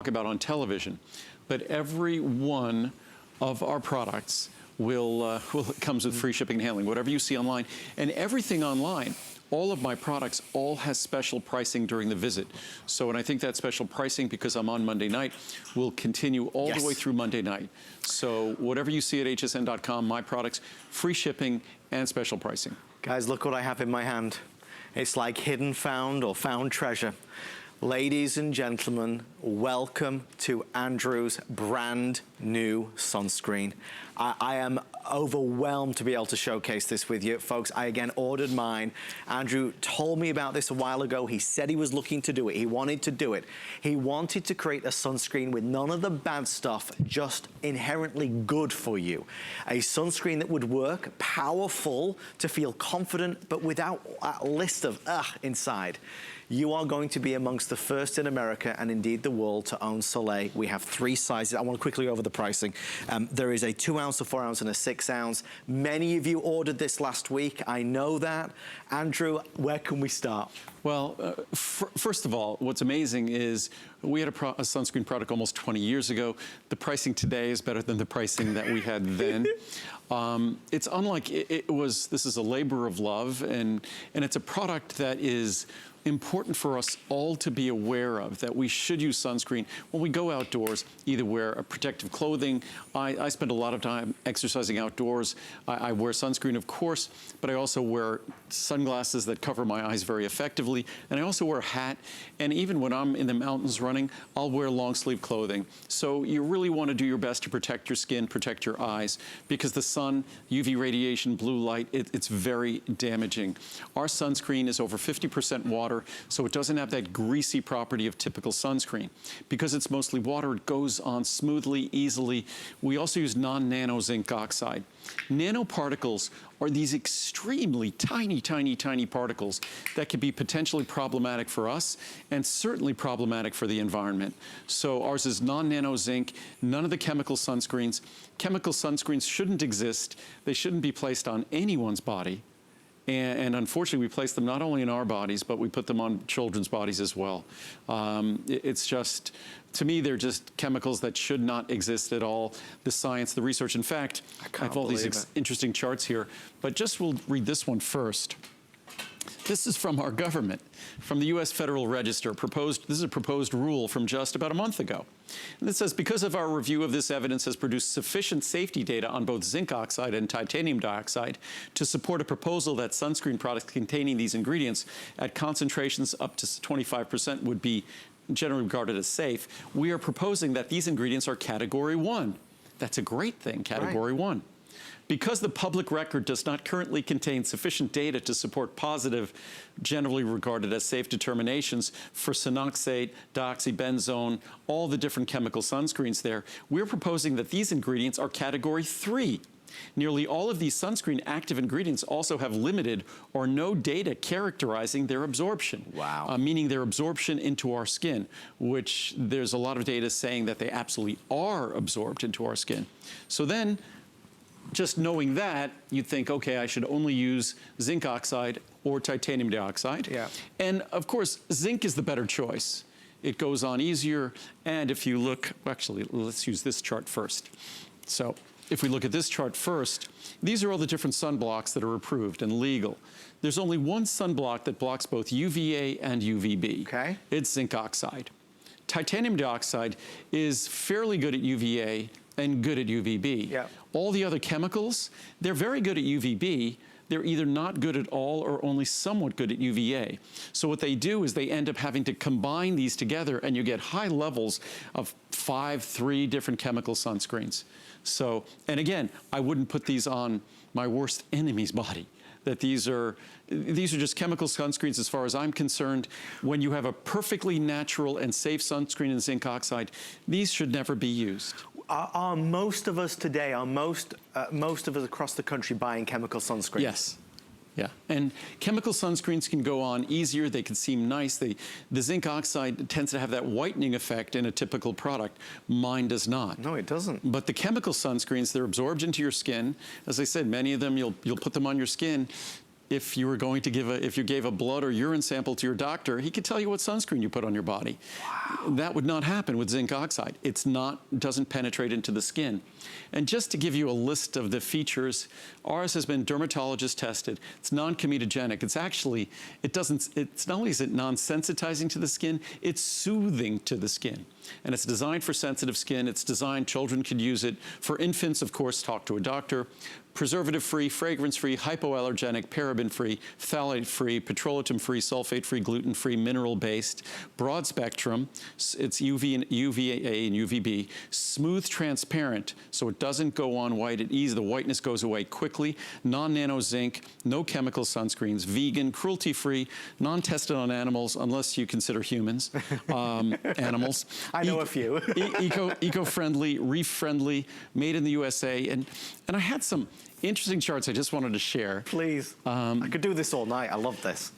about on television, but every one of our products it comes with free shipping and handling, whatever you see online. And everything online, all of my products, all has special pricing during the visit. So, and I think that special pricing, because I'm on Monday night, will continue all the way through Monday night. So whatever you see at hsn.com, my products, free shipping and special pricing. Guys, look what I have in my hand. It's like hidden found or found treasure. Ladies and gentlemen, welcome to Andrew's brand new sunscreen. I am overwhelmed to be able to showcase this with you. Folks, I again ordered mine. Andrew told me about this a while ago. He said he was looking to do it. He wanted to do it. He wanted to create a sunscreen with none of the bad stuff, just inherently good for you. A sunscreen that would work, powerful, to feel confident, but without that list of inside. You are going to be amongst the first in America and indeed the world to own Soleil. We have 3 sizes. I want to quickly go over the pricing. There is a 2 ounce, a 4 ounce, and a 6 ounce. Many of you ordered this last week. I know that. Andrew, where can we start? Well, first of all, what's amazing is we had a sunscreen product almost 20 years ago. The pricing today is better than the pricing that we had then. It's unlike it was. This is a labor of love, and it's a product that is important for us all to be aware of, that we should use sunscreen when we go outdoors, either wear a protective clothing. I spend a lot of time exercising outdoors. I wear sunscreen, of course, but I also wear sunglasses that cover my eyes very effectively, and I also wear a hat, and even when I'm in the mountains running, I'll wear long sleeve clothing. So you really want to do your best to protect your skin, protect your eyes, because the sun, UV radiation, blue light, it's very damaging. Our sunscreen is over 50% water, so it doesn't have that greasy property of typical sunscreen. Because it's mostly water, it goes on smoothly, easily. We also use non-nano zinc oxide. Nanoparticles are these extremely tiny, tiny, tiny particles that can be potentially problematic for us and certainly problematic for the environment. So ours is non-nano zinc, none of the chemical sunscreens. Chemical sunscreens shouldn't exist. They shouldn't be placed on anyone's body. And unfortunately, we place them not only in our bodies, but we put them on children's bodies as well. It's just, to me, they're just chemicals that should not exist at all. The science, the research. In fact, I have all these interesting charts here, but just we'll read this one first. This is from our government, from the U.S. Federal Register. This is a proposed rule from just about a month ago. And it says, because of our review of this evidence has produced sufficient safety data on both zinc oxide and titanium dioxide to support a proposal that sunscreen products containing these ingredients at concentrations up to 25% would be generally regarded as safe, we are proposing that these ingredients are Category 1. That's a great thing, Category 1. Because the public record does not currently contain sufficient data to support positive, generally regarded as safe determinations for sinoxate, dioxybenzone, all the different chemical sunscreens there, we're proposing that these ingredients are Category 3. Nearly all of these sunscreen active ingredients also have limited or no data characterizing their absorption. Wow. Meaning their absorption into our skin, which there's a lot of data saying that they absolutely are absorbed into our skin. So then, just knowing that, you'd think, okay, I should only use zinc oxide or titanium dioxide. Yeah. And of course, zinc is the better choice. It goes on easier. And if you look, actually, let's use this chart first. So if we look at this chart first, these are all the different sunblocks that are approved and legal. There's only one sunblock that blocks both UVA and UVB. Okay. It's zinc oxide. Titanium dioxide is fairly good at UVA and good at UVB. Yeah. All the other chemicals, they're very good at UVB. They're either not good at all or only somewhat good at UVA. So what they do is they end up having to combine these together, and you get high levels of 3 different chemical sunscreens. So, and again, I wouldn't put these on my worst enemy's body. That these are just chemical sunscreens as far as I'm concerned. When you have a perfectly natural and safe sunscreen in zinc oxide, these should never be used. Are most of us today, most of us across the country buying chemical sunscreens? Yes. Yeah, and chemical sunscreens can go on easier. They can seem nice. The zinc oxide tends to have that whitening effect in a typical product. Mine does not. No, it doesn't. But the chemical sunscreens, they're absorbed into your skin. As I said, many of them, you'll put them on your skin. if you were going to if you gave a blood or urine sample to your doctor, he could tell you what sunscreen you put on your body. Wow. That would not happen with zinc oxide. Doesn't penetrate into the skin. And just to give you a list of the features, ours has been dermatologist tested. It's noncomedogenic. It's not only is it non-sensitizing to the skin, it's soothing to the skin. And it's designed for sensitive skin. It's designed, children could use it. For infants, of course, talk to a doctor. Preservative-free, fragrance-free, hypoallergenic, paraben-free, phthalate-free, petrolatum-free, sulfate-free, gluten-free, mineral-based, broad spectrum. It's UVA and UVB. Smooth, transparent, so it doesn't go on white. The whiteness goes away quickly. Non-nano zinc, no chemical sunscreens, vegan, cruelty-free, non-tested on animals, unless you consider humans, animals. I know a few. Eco-friendly, reef-friendly, made in the USA. And I had some interesting charts I just wanted to share. Please. I could do this all night. I love this.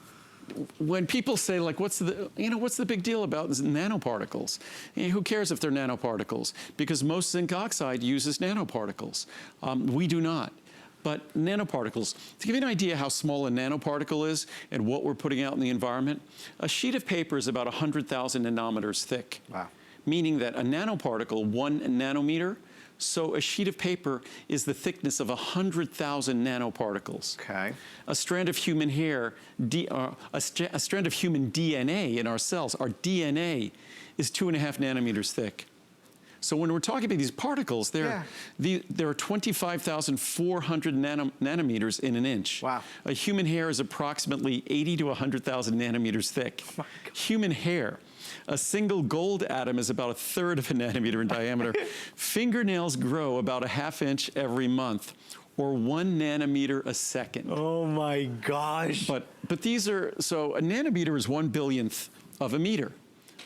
When people say, like, what's the big deal about nanoparticles? Who cares if they're nanoparticles? Because most zinc oxide uses nanoparticles. We do not. But nanoparticles, to give you an idea how small a nanoparticle is and what we're putting out in the environment, a sheet of paper is about 100,000 nanometers thick. Wow. Meaning that a nanoparticle, 1 nanometer, so a sheet of paper is the thickness of 100,000 nanoparticles. Okay. A strand of human hair, a strand of human DNA in our cells, our DNA is 2.5 nanometers thick. So when we're talking about these particles, there are 25,400 nanometers in an inch. Wow. A human hair is approximately 80 to 100,000 nanometers thick. Oh, human hair. A single gold atom is about 1/3 of a nanometer in diameter. Fingernails grow about 1/2 inch every month, or 1 nanometer a second. Oh my gosh. But these are, so a nanometer is 1/billionth of a meter.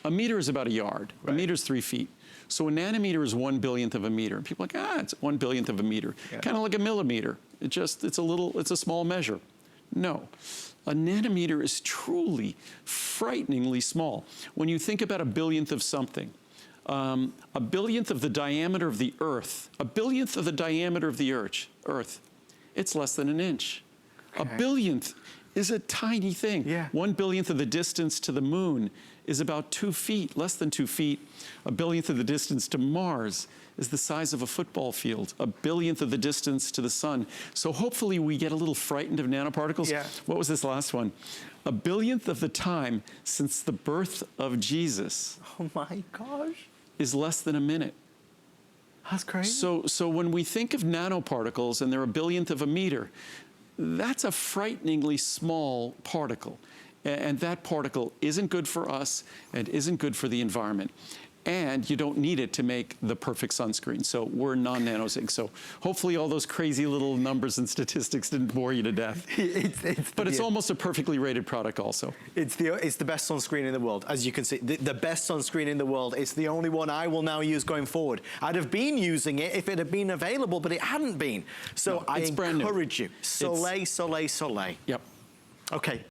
A meter is about a yard. Right. A meter is 3 feet. So a nanometer is 1/billionth of a meter. And people are like, it's 1/billionth of a meter. Yeah. Kind of like a millimeter. It's a small measure. No. A nanometer is truly frighteningly small. When you think about a billionth of something, a billionth of the diameter of the Earth, a billionth of the diameter of the Earth, it's less than an inch. Okay. A billionth is a tiny thing. Yeah. 1/billionth of the distance to the moon is about 2 feet, less than 2 feet. A billionth of the distance to Mars is the size of a football field. A billionth of the distance to the sun. So hopefully we get a little frightened of nanoparticles. Yeah. What was this last one? A billionth of the time since the birth of Jesus. Oh my gosh. Is less than a minute. That's crazy. So when we think of nanoparticles and they're a billionth of a meter, that's a frighteningly small particle. And that particle isn't good for us and isn't good for the environment. And you don't need it to make the perfect sunscreen. So we're non-nano zinc. So hopefully all those crazy little numbers and statistics didn't bore you to death. But it's almost a perfectly rated product also. It's the best sunscreen in the world. As you can see, the best sunscreen in the world. It's the only one I will now use going forward. I'd have been using it if it had been available, but it hadn't been. So no, I encourage you. Soleil, Soleil, Soleil. Yep. Okay.